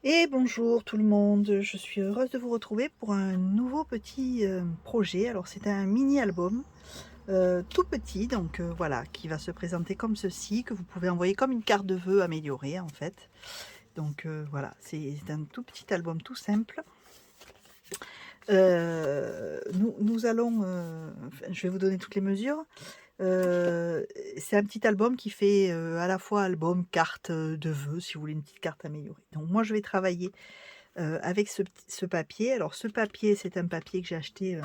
Et bonjour tout le monde, je suis heureuse de vous retrouver pour un nouveau petit projet. Alors c'est un mini album tout petit, donc voilà, qui va se présenter comme ceci, que vous pouvez envoyer comme une carte de vœux améliorée en fait. Donc voilà, c'est un tout petit album tout simple. Nous allons, enfin, je vais vous donner toutes les mesures. C'est un petit album qui fait à la fois album, carte de vœux, si vous voulez une petite carte améliorée. Donc moi je vais travailler avec ce papier. Alors ce papier, c'est un papier que j'ai acheté,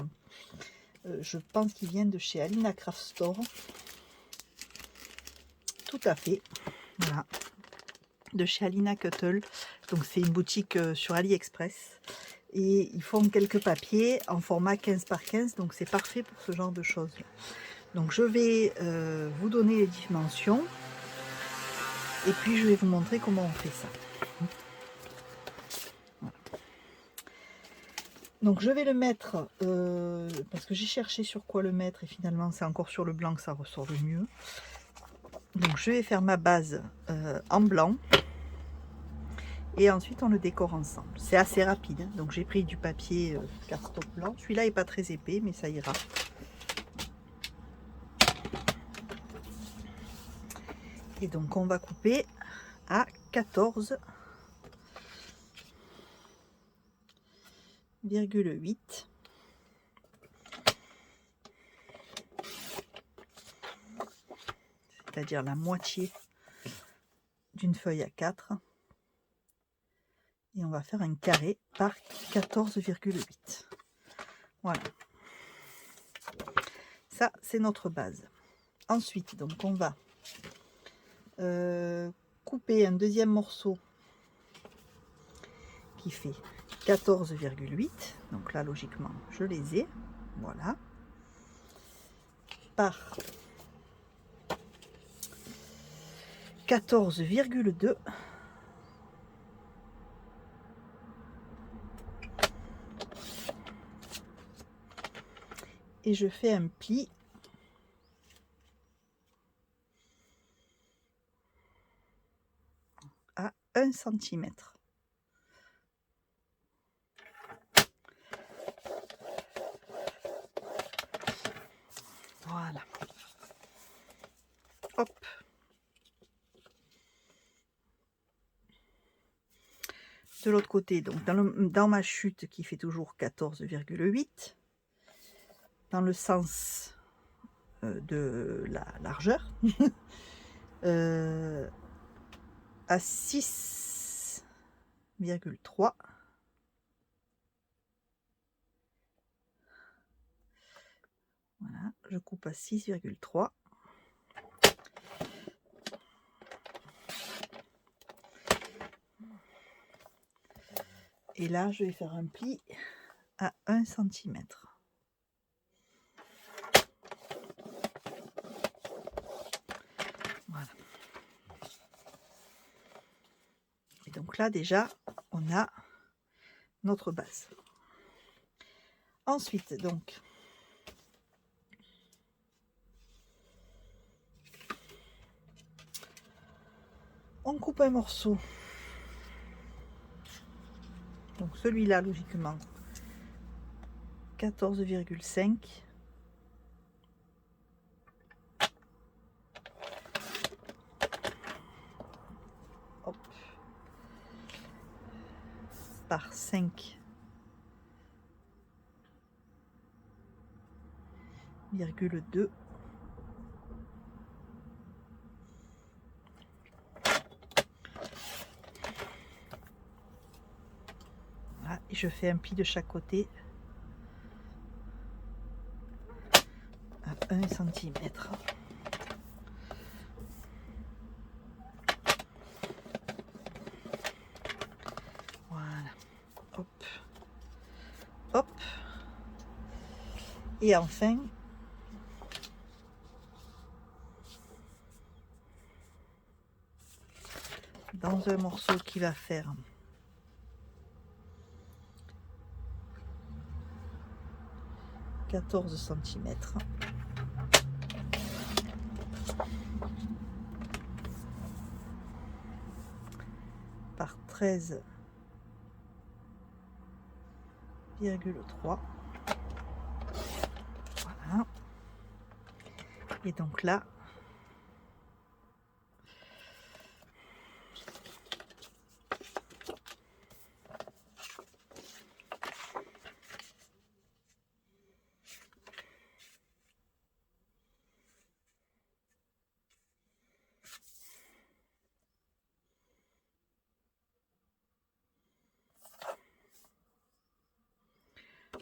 je pense qu'il vient de chez Alina Craft Store. Tout à fait, voilà, de chez Alina Cuttle. Donc c'est une boutique sur AliExpress. Et ils font quelques papiers en format 15 par 15, donc c'est parfait pour ce genre de choses. Donc je vais vous donner les dimensions. Et puis je vais vous montrer comment on fait ça. Donc je vais le mettre, parce que j'ai cherché sur quoi le mettre et finalement c'est encore sur le blanc que ça ressort le mieux. Donc je vais faire ma base en blanc et ensuite on le décore ensemble. C'est assez rapide, hein. Donc j'ai pris du papier cardstock blanc. Celui-là est pas très épais mais ça ira. Et donc on va couper à 14,8. C'est-à-dire la moitié d'une feuille à 4. Et on va faire un carré par 14,8. Voilà. Ça, c'est notre base. Ensuite, donc on va couper un deuxième morceau qui fait 14,8. Donc là, logiquement, je les ai. Voilà. Par 14,2. Et je fais un pli à 1 cm. Voilà. Hop. De l'autre côté, donc dans ma chute qui fait toujours 14,8, dans le sens de la largeur, à 6,3. Voilà, je coupe à 6,3. Et là, je vais faire un pli à 1 cm. Voilà. Et donc là, déjà, on a notre base. Ensuite, donc, on coupe un morceau. Donc celui-là, logiquement, 14,5. Hop. Par 5,2. Voilà, et je fais un pli de chaque côté à 1 cm. Voilà. Hop. Hop. Et enfin, dans un morceau qui va faire 14 cm, par 13,5. 6,3. Voilà. Et donc là,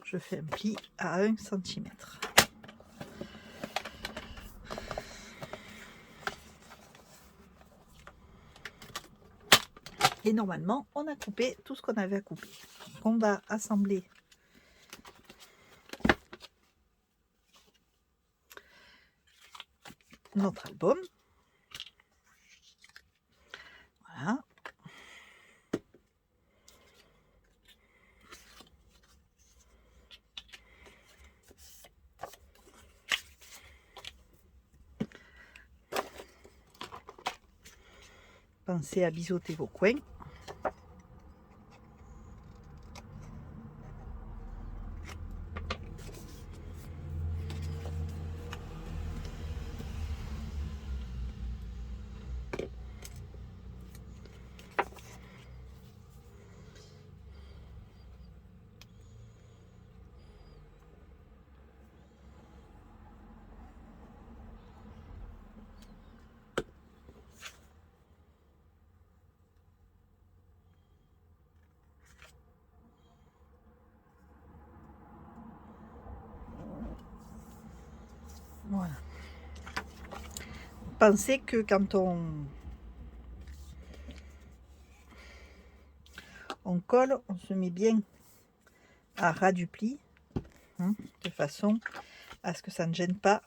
je fais un pli à 1 cm. Et normalement, on a coupé tout ce qu'on avait à couper. Donc on va assembler notre album. Voilà. Pensez à biseauter vos coins. Voilà. Pensez que quand on colle, on se met bien à ras du pli, hein, de façon à ce que ça ne gêne pas.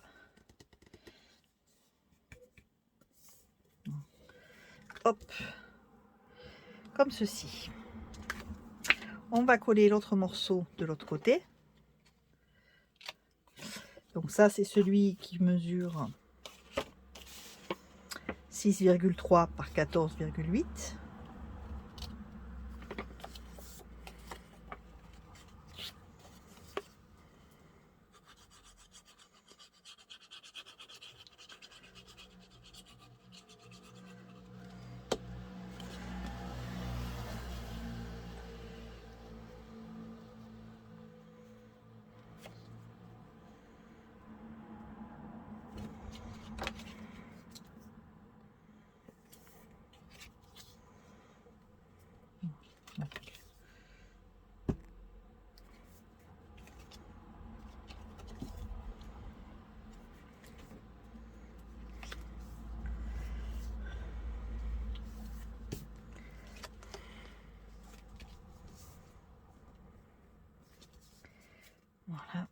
Hop, comme ceci. On va coller l'autre morceau de l'autre côté. Donc ça, c'est celui qui mesure 6,3 par 14,8. Voilà.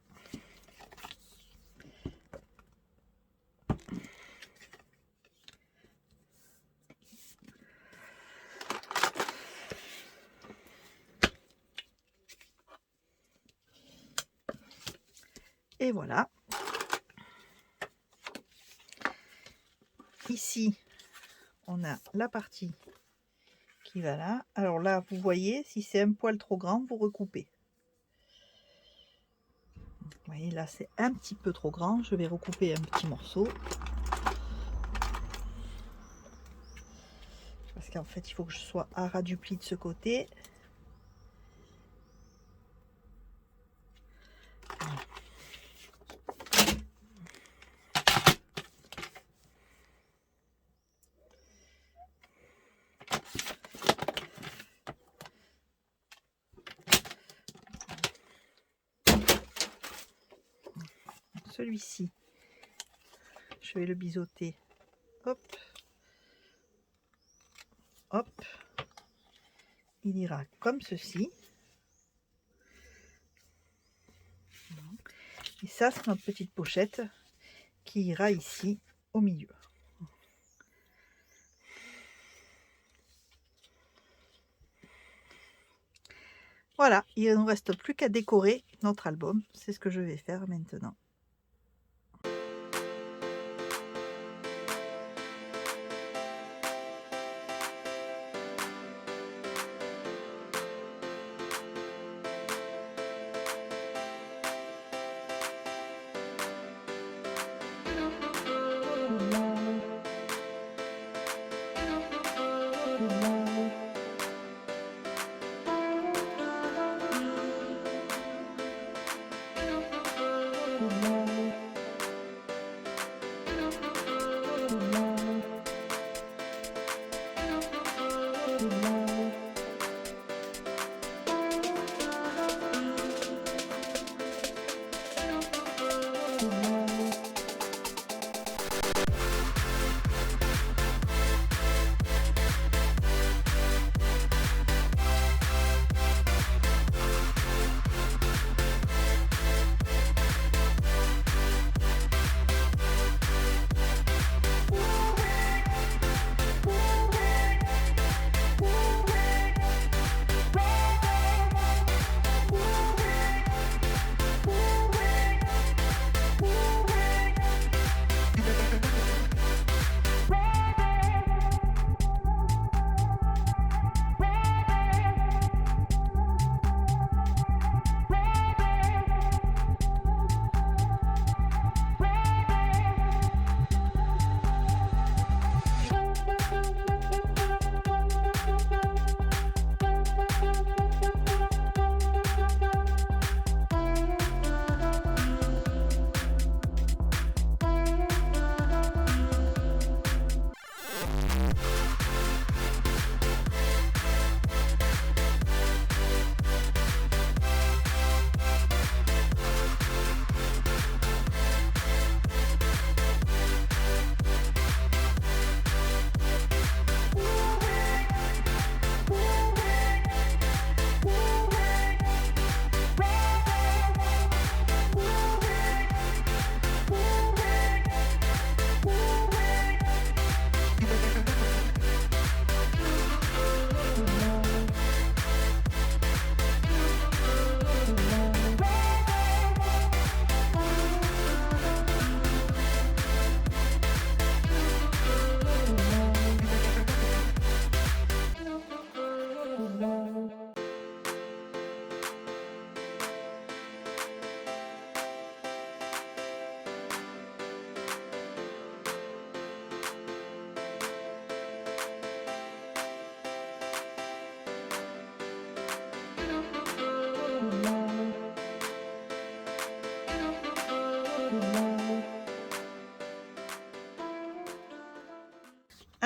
Et voilà. Ici, on a la partie qui va là. Alors là, vous voyez, si c'est un poil trop grand, vous recoupez. Vous voyez, là, c'est un petit peu trop grand. Je vais recouper un petit morceau. Parce qu'en fait, il faut que je sois à ras du pli de ce côté. Celui-ci, je vais le biseauter. Hop. Hop. Il ira comme ceci. Et ça, c'est notre petite pochette qui ira ici au milieu. Voilà, il ne nous reste plus qu'à décorer notre album. C'est ce que je vais faire maintenant.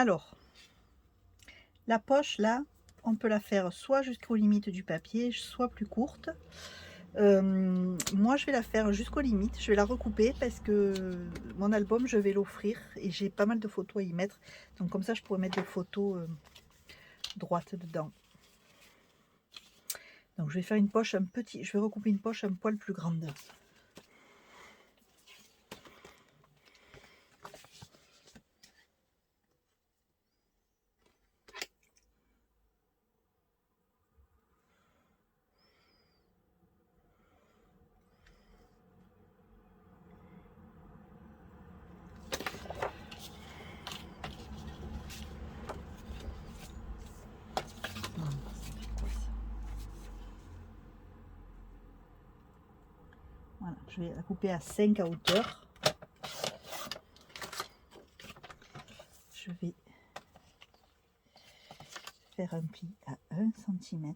Alors, la poche là, on peut la faire soit jusqu'aux limites du papier, soit plus courte. Moi je vais la faire jusqu'aux limites, je vais la recouper parce que mon album je vais l'offrir et j'ai pas mal de photos à y mettre. Donc comme ça je pourrais mettre des photos droites dedans. Donc je vais faire une poche je vais recouper une poche un poil plus grande. Voilà, je vais la couper à 5 à hauteur. Je vais faire un pli à 1 cm.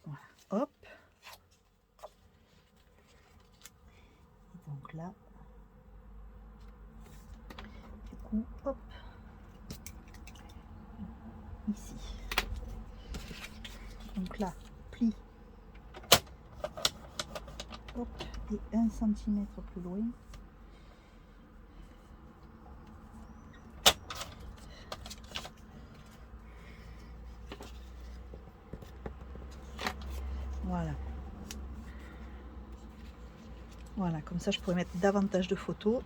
Voilà, hop. Et donc là, du coup, hop, ici. Donc là, pli, hop, et 1 cm plus loin. Voilà. Voilà, comme ça je pourrais mettre davantage de photos.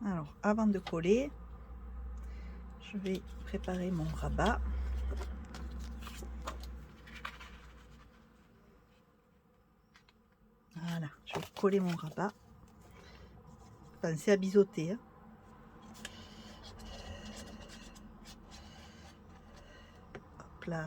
Alors, avant de coller, je vais préparer mon rabat. Voilà, je vais coller mon rabat. Pensez à biseauter. Hein. Hop là.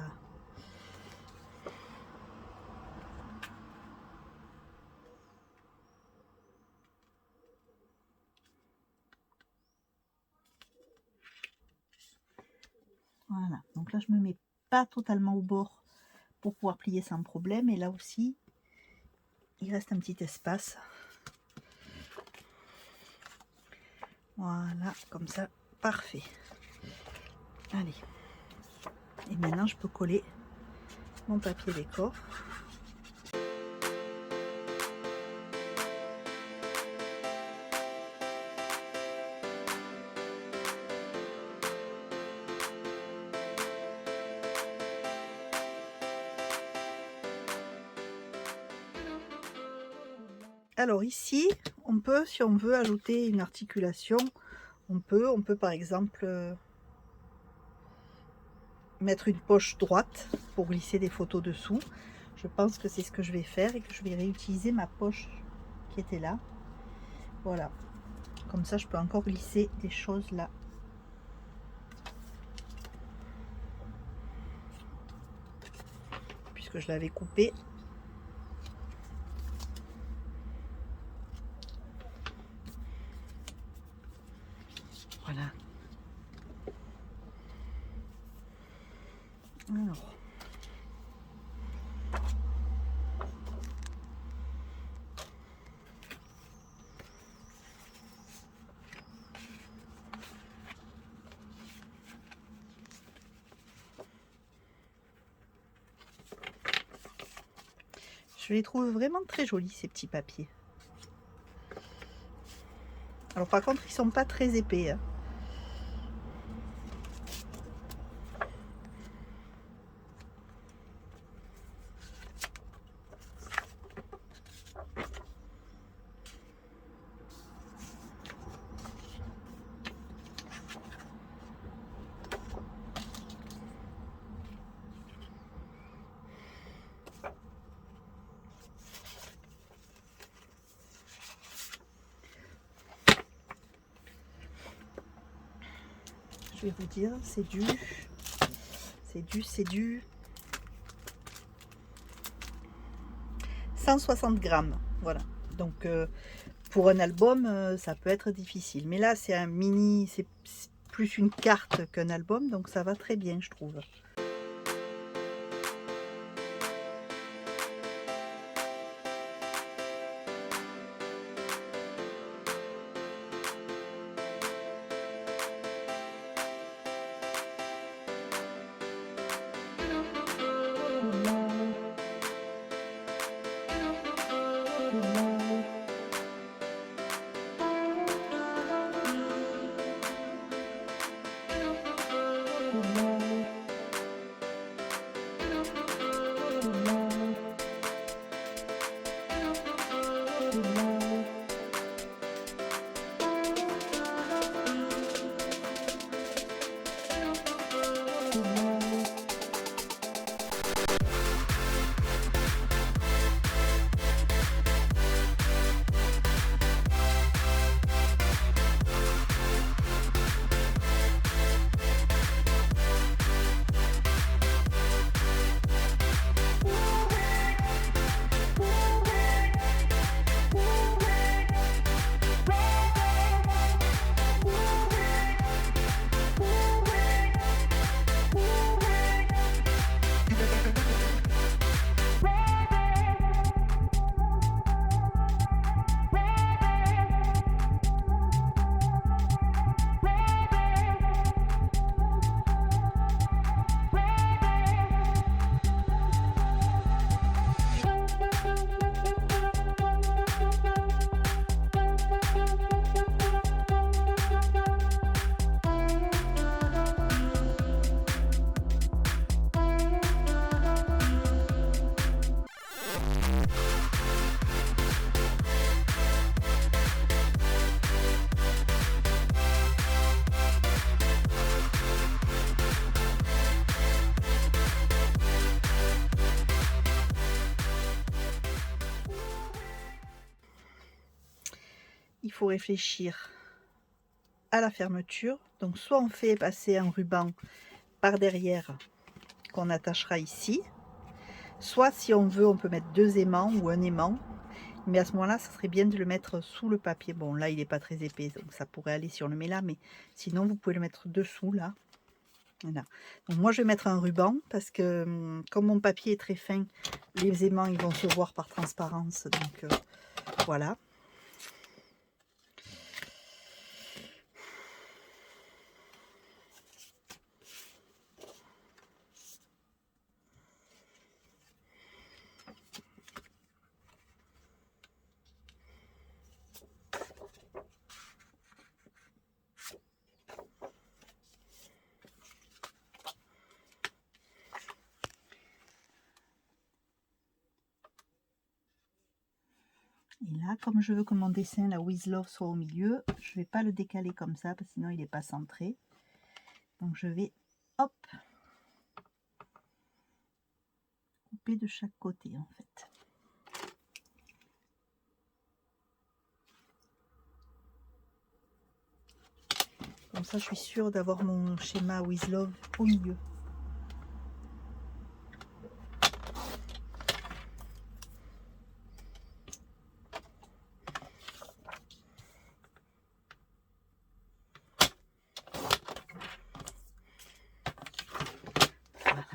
Voilà, donc là je me mets pas totalement au bord pour pouvoir plier sans problème, et là aussi il reste un petit espace. Voilà, comme ça, parfait. Allez, et maintenant je peux coller mon papier décor. Alors ici, on peut, si on veut ajouter une articulation, on peut par exemple mettre une poche droite pour glisser des photos dessous. Je pense que c'est ce que je vais faire et que je vais réutiliser ma poche qui était là. Voilà, comme ça je peux encore glisser des choses là. Puisque je l'avais coupé. Voilà. Alors. Je les trouve vraiment très jolis ces petits papiers. Alors par contre ils sont pas très épais, hein. Je vais vous dire, c'est du 160 grammes. Voilà. Donc pour un album, ça peut être difficile. Mais là, c'est un mini, c'est plus une carte qu'un album, donc ça va très bien, je trouve. Il faut réfléchir à la fermeture. Donc soit on fait passer un ruban par derrière qu'on attachera ici, soit si on veut on peut mettre 2 aimants ou un aimant, mais à ce moment là ça serait bien de le mettre sous le papier. Bon là il n'est pas très épais donc ça pourrait aller si on le met là, mais sinon vous pouvez le mettre dessous là. Voilà. Donc moi, je vais mettre un ruban parce que, comme mon papier est très fin, les aimants, ils vont se voir par transparence, donc voilà. Et là, comme je veux que mon dessin, la With Love, soit au milieu, je vais pas le décaler comme ça, parce que sinon il n'est pas centré. Donc je vais, hop, couper de chaque côté en fait. Comme ça, je suis sûre d'avoir mon schéma With Love au milieu. Voilà.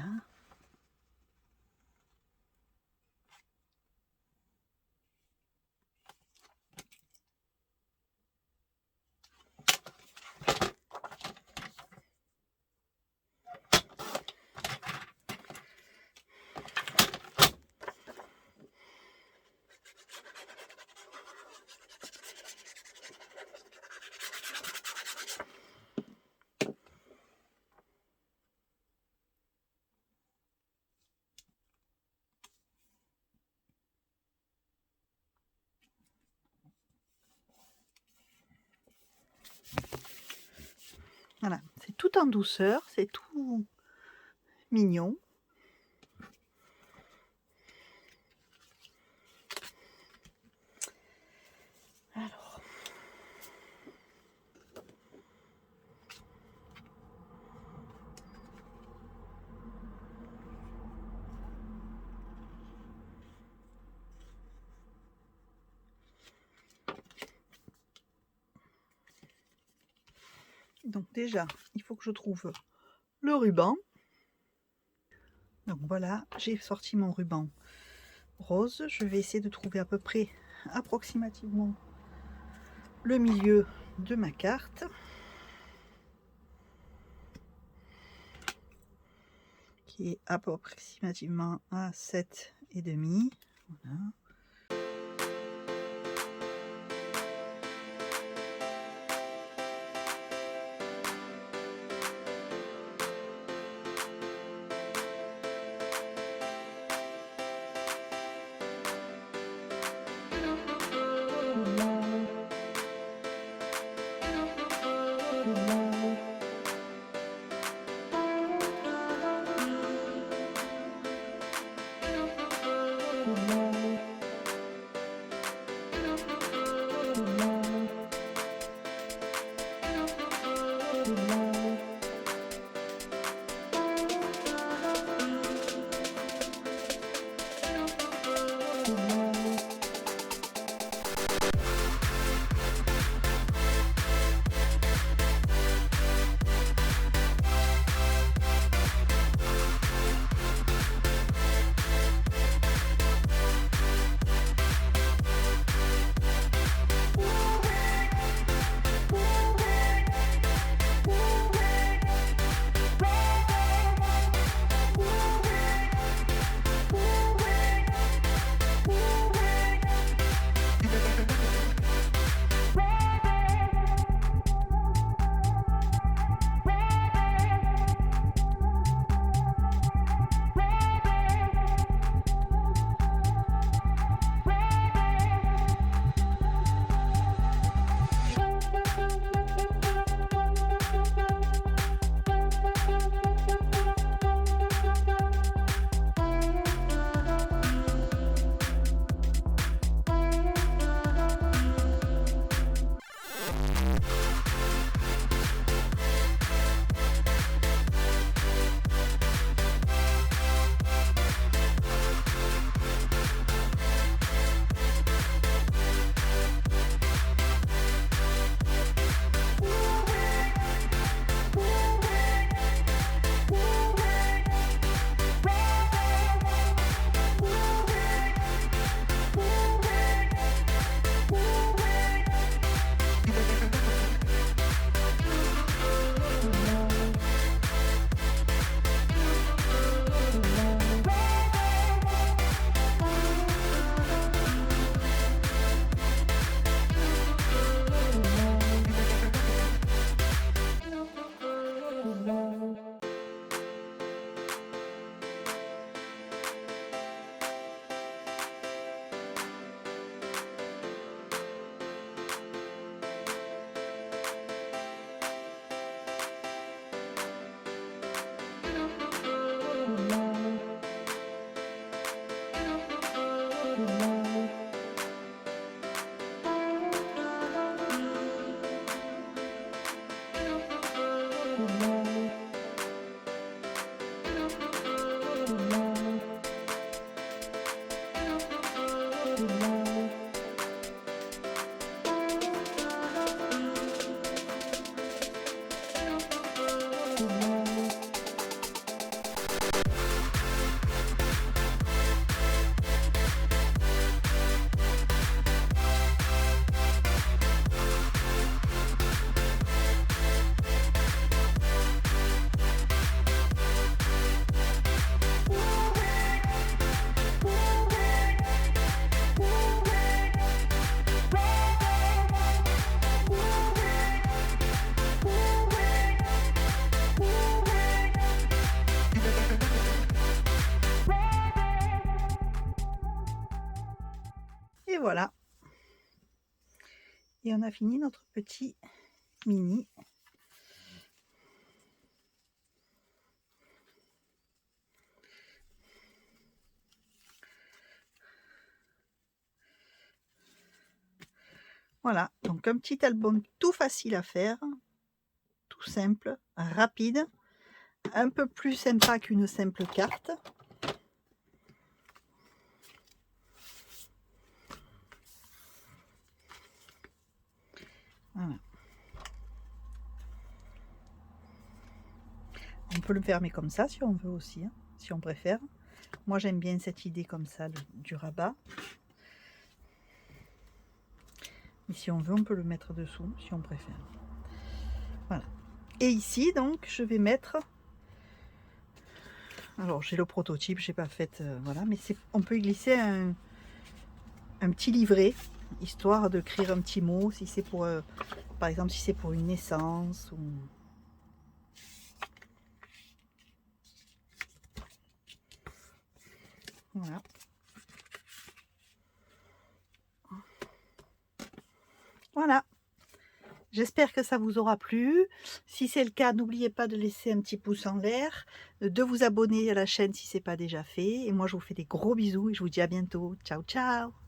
Voilà, c'est tout en douceur, c'est tout mignon. Alors, donc déjà, il faut que je trouve le ruban. Donc voilà, j'ai sorti mon ruban rose. Je vais essayer de trouver à peu près, approximativement, le milieu de ma carte. Qui est approximativement à 7,5. Voilà. voilà. Et on a fini notre petit mini. Voilà, donc un petit album tout facile à faire, tout simple, rapide, un peu plus sympa qu'une simple carte. Voilà. On peut le fermer comme ça si on veut aussi, hein, si on préfère. Moi j'aime bien cette idée comme ça, du rabat. Mais si on veut, on peut le mettre dessous, si on préfère. Voilà. Et ici, donc, je vais mettre... Alors, j'ai le prototype, j'ai pas fait... voilà, mais on peut y glisser un petit livret, histoire d'écrire un petit mot, si c'est pour... par exemple, si c'est pour une naissance ou... Voilà. Voilà. J'espère que ça vous aura plu. Si c'est le cas, n'oubliez pas de laisser un petit pouce en l'air, de vous abonner à la chaîne si ce n'est pas déjà fait. Et moi, je vous fais des gros bisous et je vous dis à bientôt. Ciao, ciao!